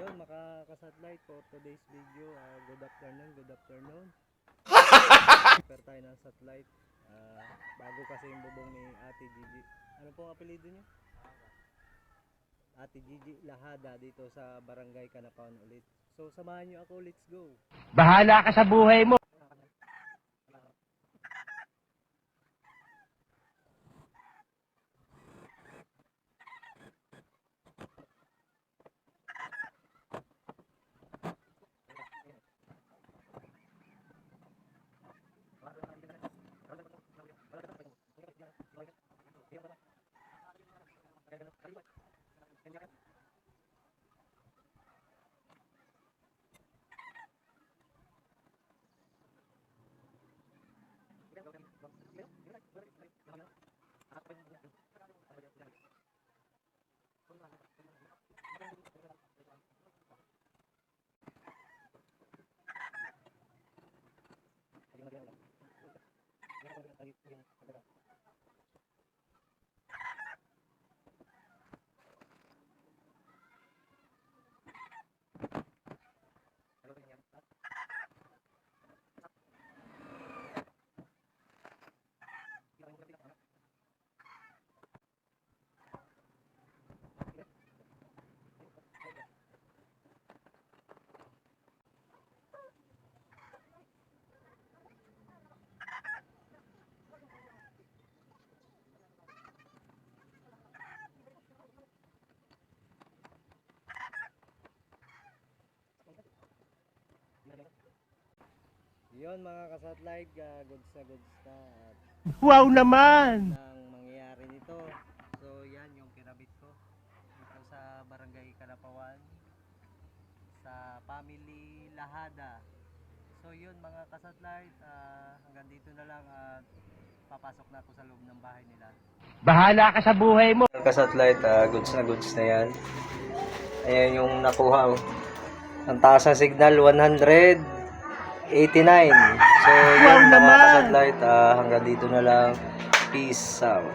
Yun, makakasatellite for today's video. Good afternoon, good afternoon. Prepare tayo ng satellite. Bago kasi yung bubong ni Ate Gigi. Ano pong apelido niyo? Ate Gigi Lahada dito sa Barangay Kanapawan ulit. So samahan niyo ako, let's go. Bahala ka sa buhay mo. Yun mga kasatellite, goods na at Wow naman! nang mangyayari nito. So yan yung pinabit ko dito sa Barangay Kanapawan sa Family Lahada. So yun mga kasatellite, hanggang dito na lang at papasok na ako sa loob ng bahay nila. Bahala ka sa buhay mo. Kasatellite, goods na yan. Ayan yung nakuha. Ang taas ng signal 189. So Wow yun mga naman! kasatellite, hanggang dito na lang. Peace out.